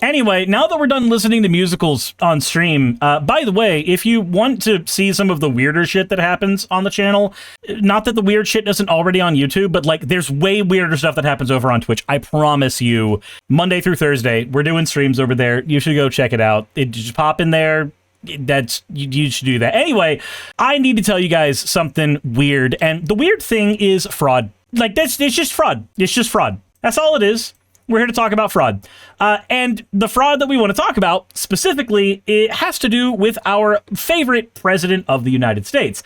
Anyway, now that we're done listening to musicals on stream, by the way, if you want to see some of the weirder shit that happens on the channel, not that the weird shit isn't already on YouTube, but like there's way weirder stuff that happens over on Twitch. I promise you, Monday through Thursday, we're doing streams over there. You should go check it out. Just pop in there. You should do that. Anyway, I need to tell you guys something weird, and the weird thing is fraud. Like it's just fraud. It's just fraud. That's all it is. We're here to talk about fraud. And the fraud that we want to talk about specifically, it has to do with our favorite president of the United States.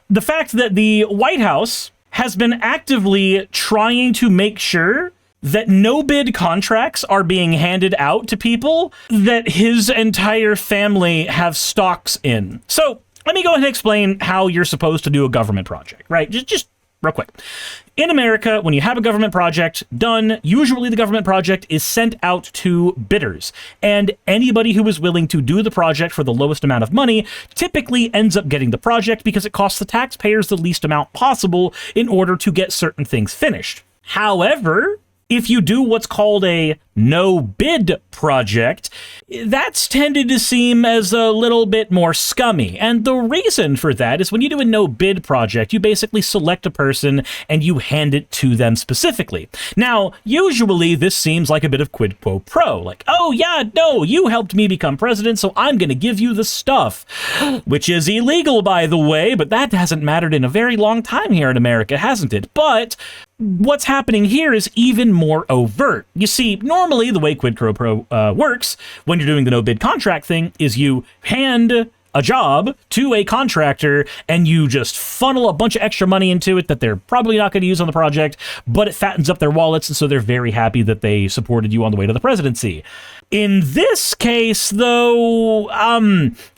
The fact that the White House has been actively trying to make sure that no bid contracts are being handed out to people that his entire family have stocks in. So let me go ahead and explain how you're supposed to do a government project, right? Just real quick. In America, when you have a government project done, usually the government project is sent out to bidders. And anybody who is willing to do the project for the lowest amount of money typically ends up getting the project because it costs the taxpayers the least amount possible in order to get certain things finished. However, if you do what's called a no-bid project, that's tended to seem as a little bit more scummy. And the reason for that is when you do a no-bid project, you basically select a person and you hand it to them specifically. Now, usually this seems like a bit of quid pro quo. Like, oh yeah, no, you helped me become president, so I'm going to give you the stuff. Which is illegal, by the way, but that hasn't mattered in a very long time here in America, hasn't it? But what's happening here is even more overt. You see, normally the way quid pro quo works when you're doing the no-bid contract thing is you hand a job to a contractor and you just funnel a bunch of extra money into it that they're probably not going to use on the project, but it fattens up their wallets, and so they're very happy that they supported you on the way to the presidency. In this case, though,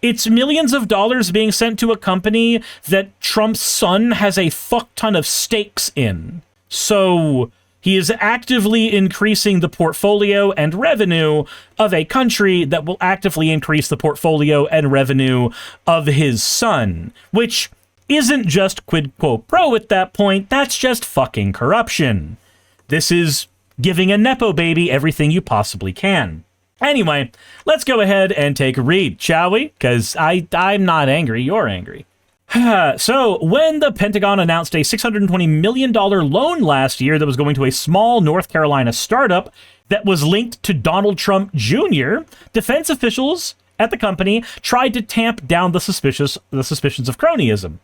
it's millions of dollars being sent to a company that Trump's son has a fuck ton of stakes in. So he is actively increasing the portfolio and revenue of a country that will actively increase the portfolio and revenue of his son, which isn't just quid pro quo at that point, that's just fucking corruption. This is giving a Nepo baby everything you possibly can. Anyway, let's go ahead and take a read, shall we? Because I'm not angry, you're angry. So, when the Pentagon announced a $620 million loan last year that was going to a small North Carolina startup that was linked to Donald Trump Jr., defense officials at the company tried to tamp down the suspicions of cronyism.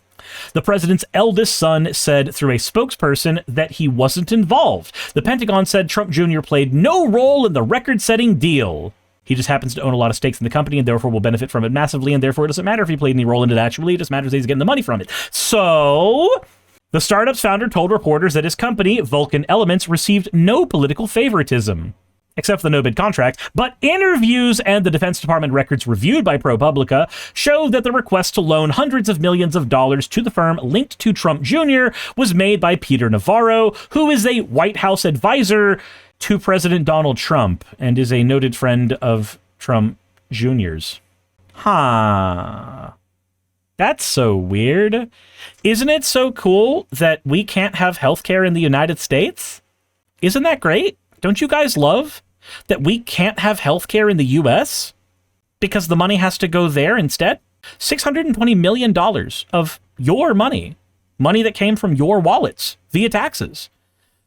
The president's eldest son said through a spokesperson that he wasn't involved. The Pentagon said Trump Jr. played no role in the record-setting deal. He just happens to own a lot of stakes in the company and therefore will benefit from it massively, and therefore it doesn't matter if he played any role in it actually, it just matters that he's getting the money from it. So, the startup's founder told reporters that his company, Vulcan Elements, received no political favoritism, except for the no-bid contract, but interviews and the Defense Department records reviewed by ProPublica show that the request to loan hundreds of millions of dollars to the firm linked to Trump Jr. was made by Peter Navarro, who is a White House advisor to President Donald Trump and is a noted friend of Trump Jr.'s. That's so weird. Isn't it so cool that we can't have healthcare in the United States? Isn't that great? Don't you guys love that we can't have healthcare in the U.S. because the money has to go there instead? $620 million of your money that came from your wallets via taxes,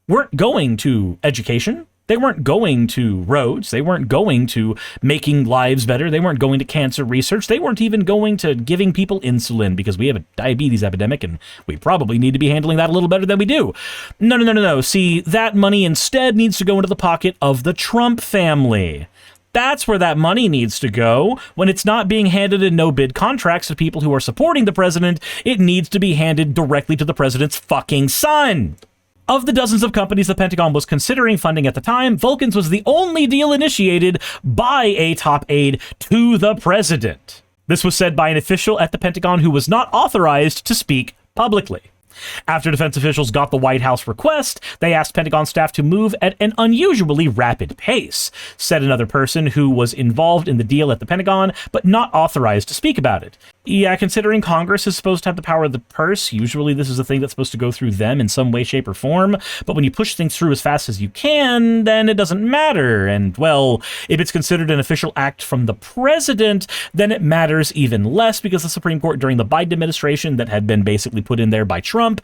weren't going to education. They weren't going to roads. They weren't going to making lives better. They weren't going to cancer research. They weren't even going to giving people insulin because we have a diabetes epidemic and we probably need to be handling that a little better than we do. No. See, that money instead needs to go into the pocket of the Trump family. That's where that money needs to go. When it's not being handed in no-bid contracts to people who are supporting the president, it needs to be handed directly to the president's fucking son. Of the dozens of companies the Pentagon was considering funding at the time, Vulcan's was the only deal initiated by a top aide to the president. This was said by an official at the Pentagon who was not authorized to speak publicly. After defense officials got the White House request, they asked Pentagon staff to move at an unusually rapid pace, said another person who was involved in the deal at the Pentagon, but not authorized to speak about it. Yeah, considering Congress is supposed to have the power of the purse, usually this is a thing that's supposed to go through them in some way, shape, or form. But when you push things through as fast as you can, then it doesn't matter. And, well, if it's considered an official act from the president, then it matters even less because the Supreme Court during the Biden administration that had been basically put in there by Trump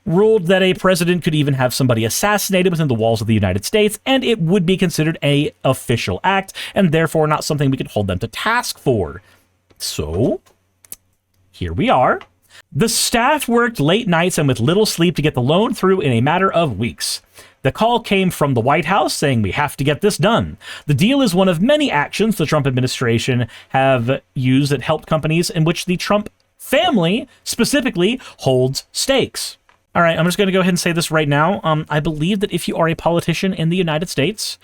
ruled that a president could even have somebody assassinated within the walls of the United States, and it would be considered an official act, and therefore not something we could hold them to task for. So here we are. The staff worked late nights and with little sleep to get the loan through in a matter of weeks. The call came from the White House saying we have to get this done. The deal is one of many actions the Trump administration have used that helped companies in which the Trump family specifically holds stakes. All right, I'm just going to go ahead and say this right now. I believe that if you are a politician in the United States,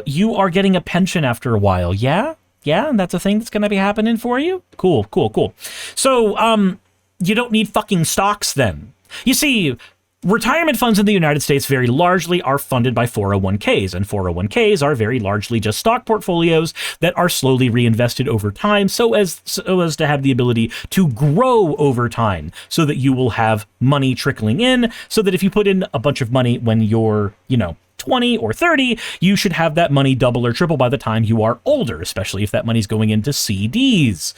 you are getting a pension after a while. Yeah? Yeah, and that's a thing that's going to be happening for you? Cool, cool, cool. So, you don't need fucking stocks then. You see, retirement funds in the United States very largely are funded by 401ks, and 401ks are very largely just stock portfolios that are slowly reinvested over time so as to have the ability to grow over time so that you will have money trickling in so that if you put in a bunch of money when you're, 20 or 30, you should have that money double or triple by the time you are older, especially if that money's going into CDs.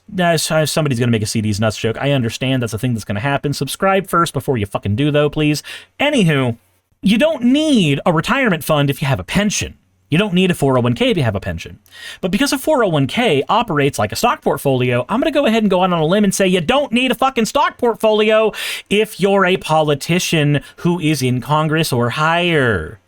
Somebody's going to make a CDs nuts joke. I understand that's a thing that's going to happen. Subscribe first before you fucking do, though, please. Anywho, you don't need a retirement fund if you have a pension. You don't need a 401k if you have a pension. But because a 401k operates like a stock portfolio, I'm going to go ahead and go out on a limb and say you don't need a fucking stock portfolio if you're a politician who is in Congress or higher.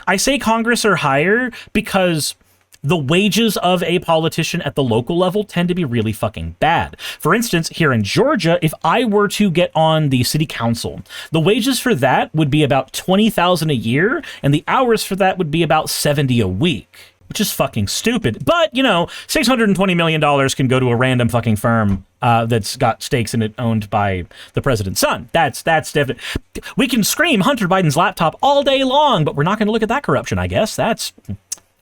I say Congress or higher because the wages of a politician at the local level tend to be really fucking bad. For instance, here in Georgia, if I were to get on the city council, the wages for that would be about $20,000 a year, and the hours for that would be about 70 a week, which is fucking stupid. But, $620 million can go to a random fucking firm that's got stakes in it owned by the president's son. That's definitely... We can scream Hunter Biden's laptop all day long, but we're not going to look at that corruption, I guess.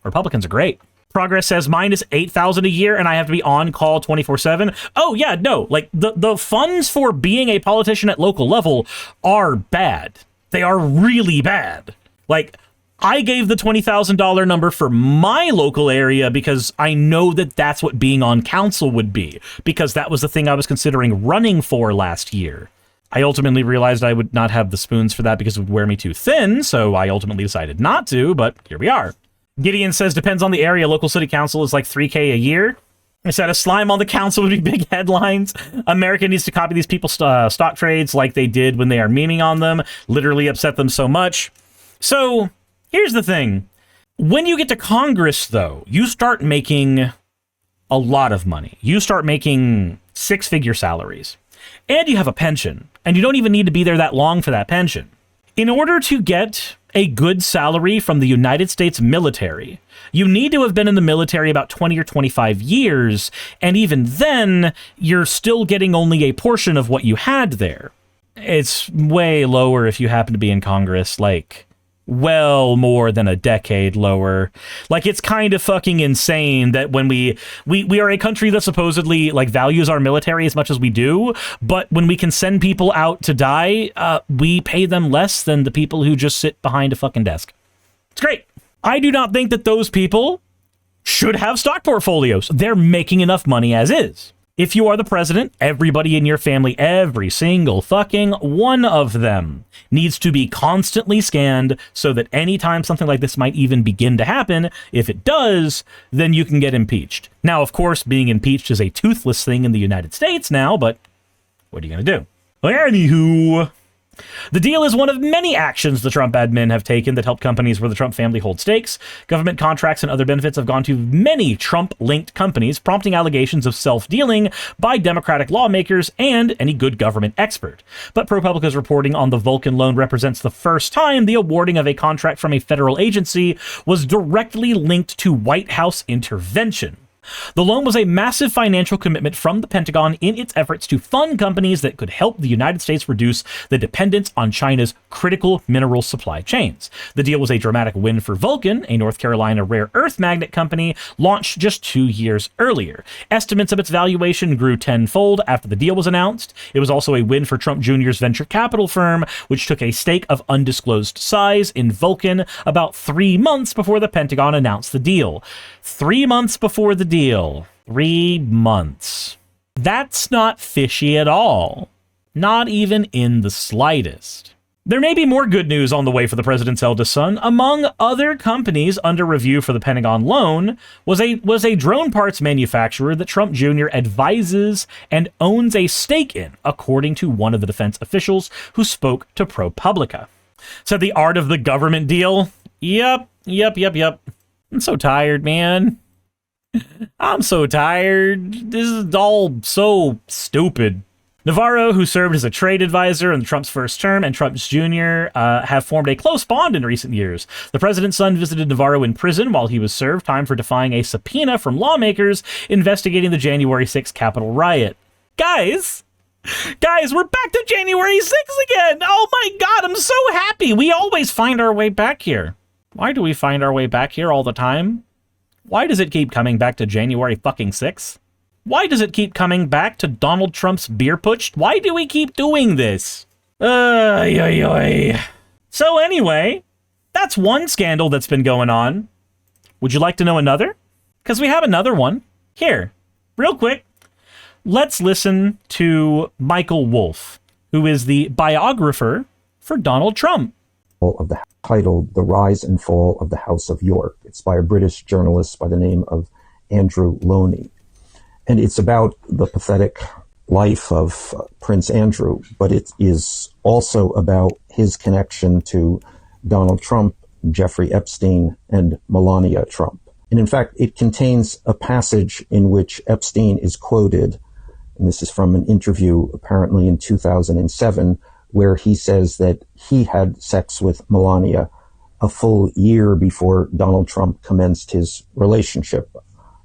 Republicans are great. Progress says mine is $8,000 a year and I have to be on call 24/7. Oh yeah, no, like the funds for being a politician at local level are bad. They are really bad. Like, I gave the $20,000 number for my local area because I know that that's what being on council would be, because that was the thing I was considering running for last year. I ultimately realized I would not have the spoons for that because it would wear me too thin, so I ultimately decided not to, but here we are. Gideon says, depends on the area. Local city council is like $3K a year. I said a slime on the council would be big headlines. America needs to copy these people's stock trades like they did when they are memeing on them. Literally upset them so much. So here's the thing. When you get to Congress, though, you start making a lot of money. You start making six-figure salaries. And you have a pension. And you don't even need to be there that long for that pension. In order to get a good salary from the United States military, you need to have been in the military about 20 or 25 years, and even then, you're still getting only a portion of what you had there. It's way lower if you happen to be in Congress, like, well more than a decade lower. Like, it's kind of fucking insane that when we are a country that supposedly like values our military as much as we do, but when we can send people out to die, we pay them less than the people who just sit behind a fucking desk. It's great. I do not think that those people should have stock portfolios. They're making enough money as is. If you are the president, everybody in your family, every single fucking one of them, needs to be constantly scanned so that anytime something like this might even begin to happen, if it does, then you can get impeached. Now, of course, being impeached is a toothless thing in the United States now, but what are you going to do? Anywho, the deal is one of many actions the Trump admin have taken that help companies where the Trump family holds stakes. Government contracts and other benefits have gone to many Trump-linked companies, prompting allegations of self-dealing by Democratic lawmakers and any good government expert. But ProPublica's reporting on the Vulcan loan represents the first time the awarding of a contract from a federal agency was directly linked to White House intervention. The loan was a massive financial commitment from the Pentagon in its efforts to fund companies that could help the United States reduce the dependence on China's critical mineral supply chains. The deal was a dramatic win for Vulcan, a North Carolina rare earth magnet company launched just 2 years earlier. Estimates of its valuation grew tenfold after the deal was announced. It was also a win for Trump Jr.'s venture capital firm, which took a stake of undisclosed size in Vulcan about 3 months before the Pentagon announced the deal. 3 months before the deal. 3 months. That's not fishy at all. Not even in the slightest. There may be more good news on the way for the president's eldest son. Among other companies under review for the Pentagon loan was a drone parts manufacturer that Trump Jr. advises and owns a stake in, according to one of the defense officials who spoke to ProPublica. So the art of the government deal? Yep. I'm so tired, man. I'm so tired. This is all so stupid. Navarro, who served as a trade advisor in Trump's first term, and Trump's Jr. Have formed a close bond in recent years. The president's son visited Navarro in prison while he was served time for defying a subpoena from lawmakers investigating the January 6th Capitol riot. Guys, we're back to January 6th again! Oh my god, I'm so happy! We always find our way back here. Why do we find our way back here all the time? Why does it keep coming back to January fucking 6th? Why does it keep coming back to Donald Trump's beer putsch? Why do we keep doing this? So anyway, that's one scandal that's been going on. Would you like to know another? Because we have another one. Here, real quick, let's listen to Michael Wolff, who is the biographer for Donald Trump. Of the titled The Rise and Fall of the House of York. It's by a British journalist by the name of Andrew Loney. And it's about the pathetic life of Prince Andrew, but it is also about his connection to Donald Trump, Jeffrey Epstein, and Melania Trump. And in fact, it contains a passage in which Epstein is quoted, and this is from an interview apparently in 2007, where he says that he had sex with Melania a full year before Donald Trump commenced his relationship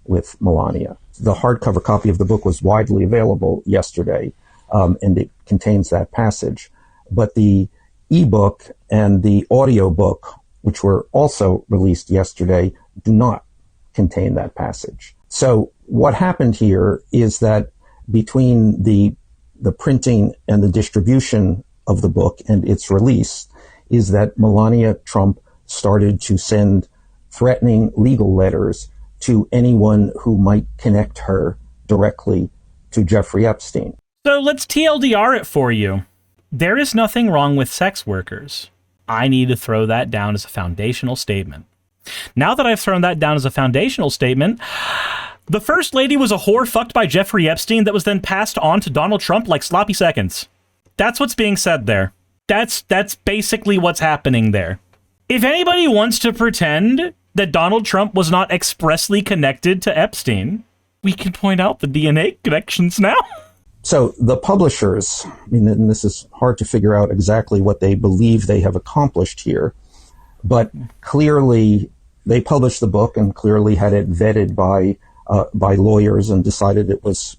with Melania. The hardcover copy of the book was widely available yesterday, and it contains that passage. But the ebook and the audiobook, which were also released yesterday, do not contain that passage. So what happened here is that between the printing and the distribution of the book and its release is that Melania Trump started to send threatening legal letters to anyone who might connect her directly to Jeffrey Epstein. So let's TLDR it for you. There is nothing wrong with sex workers. I need to throw that down as a foundational statement. Now that I've thrown that down as a foundational statement, the first lady was a whore fucked by Jeffrey Epstein that was then passed on to Donald Trump like sloppy seconds. That's what's being said there. That's basically what's happening there. If anybody wants to pretend that Donald Trump was not expressly connected to Epstein, we can point out the DNA connections now. So the publishers, I mean, and this is hard to figure out exactly what they believe they have accomplished here, but clearly they published the book and clearly had it vetted by lawyers and decided it was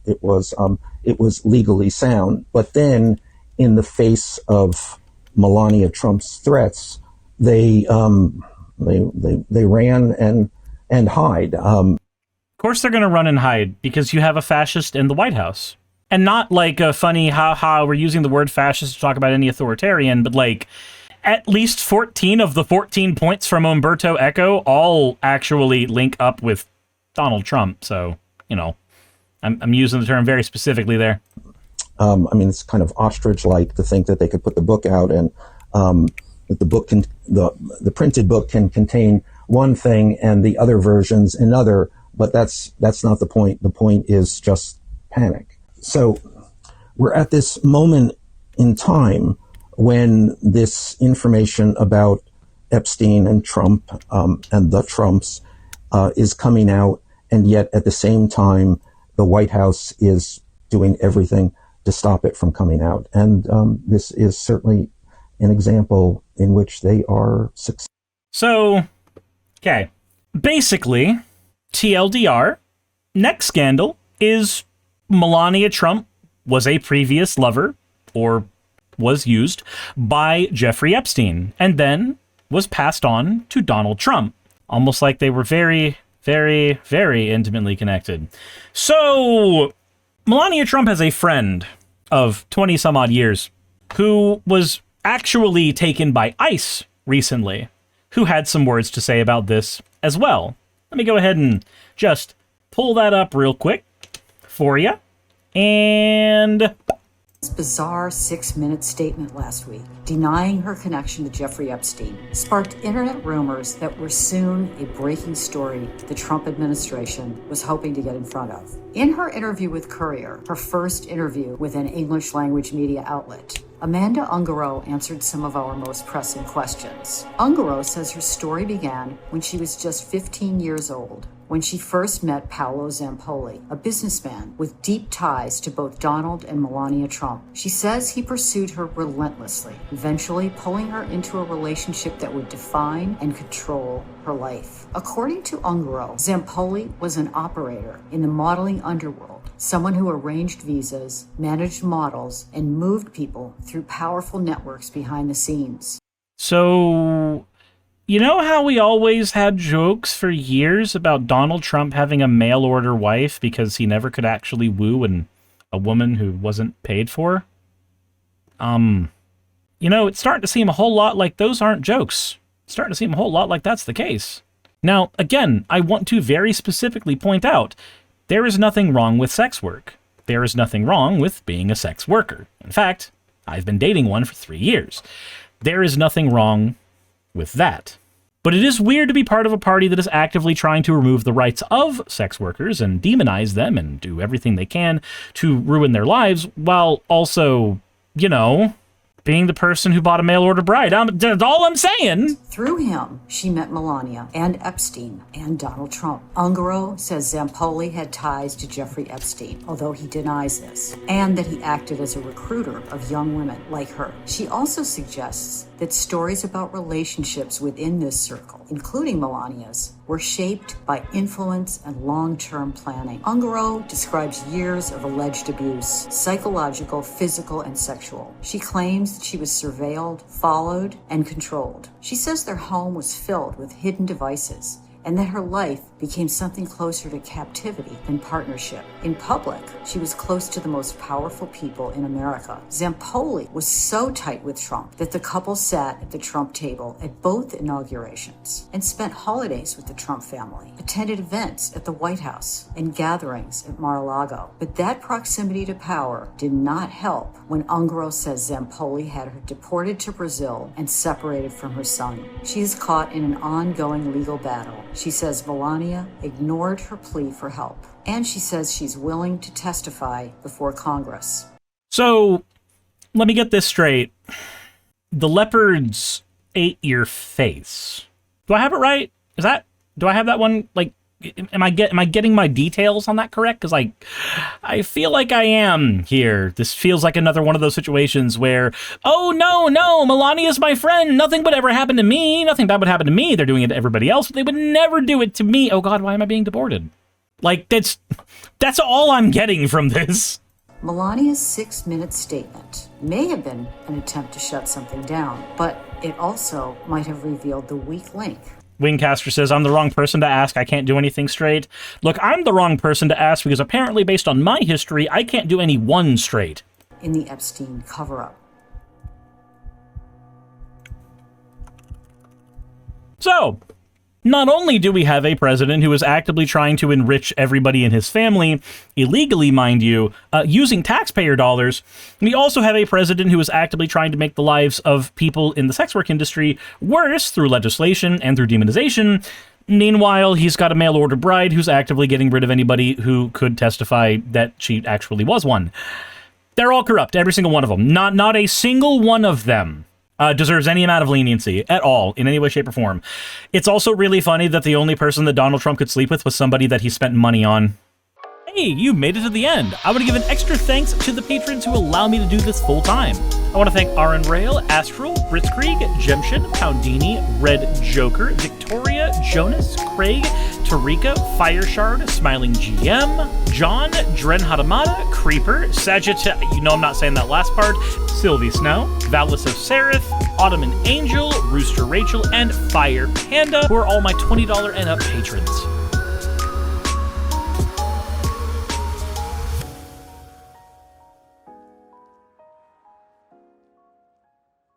legally sound. But then, in the face of Melania Trump's threats, they ran and hide. Of course they're going to run and hide because you have a fascist in the White House. And not like a funny ha we're using the word fascist to talk about any authoritarian, but like at least 14 of the 14 points from Umberto Eco all actually link up with Donald Trump. So, you know, I'm using the term very specifically there. I mean, it's kind of ostrich-like to think that they could put the book out and that the book can, the printed book can contain one thing and the other versions another, but that's not the point. The point is just panic. So we're at this moment in time when this information about Epstein and Trump and the Trumps is coming out, and yet at the same time, the White House is doing everything to stop it from coming out. And this is certainly an example in which they are successful. So, okay. Basically, TLDR, next scandal is Melania Trump was a previous lover, or was used, by Jeffrey Epstein, and then was passed on to Donald Trump. Almost like they were very, very, very intimately connected. So, Melania Trump has a friend of 20 some odd years who was actually taken by ICE recently, who had some words to say about this as well. Let me go ahead and just pull that up real quick for you. And This bizarre 6-minute statement last week, denying her connection to Jeffrey Epstein, sparked internet rumors that were soon a breaking story the Trump administration was hoping to get in front of. In her interview with Courier, her first interview with an English language media outlet, Amanda Ungaro answered some of our most pressing questions. Ungaro says her story began when she was just 15 years old, when she first met Paolo Zampoli, a businessman with deep ties to both Donald and Melania Trump. She says he pursued her relentlessly, eventually pulling her into a relationship that would define and control her life. According to Ungaro, Zampoli was an operator in the modeling underworld, someone who arranged visas, managed models, and moved people through powerful networks behind the scenes. so, you know how we always had jokes for years about Donald Trump having a mail order wife because he never could actually woo a woman who wasn't paid for? It's starting to seem a whole lot like those aren't jokes. It's starting to seem a whole lot like that's the case. Now, again, I want to very specifically point out, there is nothing wrong with sex work. There is nothing wrong with being a sex worker. In fact, I've been dating one for 3 years. There is nothing wrong with that. But it is weird to be part of a party that is actively trying to remove the rights of sex workers and demonize them and do everything they can to ruin their lives, while also, being the person who bought a mail order bride. That's all I'm saying. Through him, she met Melania and Epstein and Donald Trump. Ungaro says Zampoli had ties to Jeffrey Epstein, although he denies this, and that he acted as a recruiter of young women like her. She also suggests that stories about relationships within this circle, including Melania's, were shaped by influence and long-term planning. Ungaro describes years of alleged abuse, psychological, physical, and sexual. She claims that she was surveilled, followed, and controlled. She says their home was filled with hidden devices, and that her life became something closer to captivity than partnership. In public, she was close to the most powerful people in America. Zampoli was so tight with Trump that the couple sat at the Trump table at both inaugurations and spent holidays with the Trump family, attended events at the White House, and gatherings at Mar-a-Lago. But that proximity to power did not help when Ungaro says Zampoli had her deported to Brazil and separated from her son. She is caught in an ongoing legal battle. She says Melania ignored her plea for help, and she says she's willing to testify before Congress. So, let me get this straight. The leopards ate your face. Do I have it right? Do I have that one, am I getting my details on that correct? Because I feel like I am here. This feels like another one of those situations where, oh no, Melania's my friend. Nothing would ever happen to me. Nothing bad would happen to me. They're doing it to everybody else, but they would never do it to me. Oh God, why am I being deported? That's all I'm getting from this. Melania's 6-minute statement may have been an attempt to shut something down, but it also might have revealed the weak link. Wingcaster says, I'm the wrong person to ask. I can't do anything straight. Look, I'm the wrong person to ask because apparently, based on my history, I can't do any one straight. In the Epstein cover-up. So, not only do we have a president who is actively trying to enrich everybody in his family, illegally, mind you, using taxpayer dollars, we also have a president who is actively trying to make the lives of people in the sex work industry worse through legislation and through demonization. Meanwhile, he's got a mail-order bride who's actively getting rid of anybody who could testify that she actually was one. They're all corrupt, every single one of them. Not a single one of them deserves any amount of leniency at all, in any way, shape, or form. It's also really funny that the only person that Donald Trump could sleep with was somebody that he spent money on. Hey, you made it to the end. I want to give an extra thanks to the patrons who allow me to do this full time. I want to thank Aaron Rail, Astral, Britzkrieg, Jemshin, Poundini, Red Joker, Victoria, Jonas, Craig, Tarika, Fireshard, Smiling GM, John, Dren Hadamada, Creeper, Sagitta, you know I'm not saying that last part, Sylvie Snow, Valis of Seraph, Ottoman Angel, Rooster Rachel, and Fire Panda, who are all my $20 and up patrons.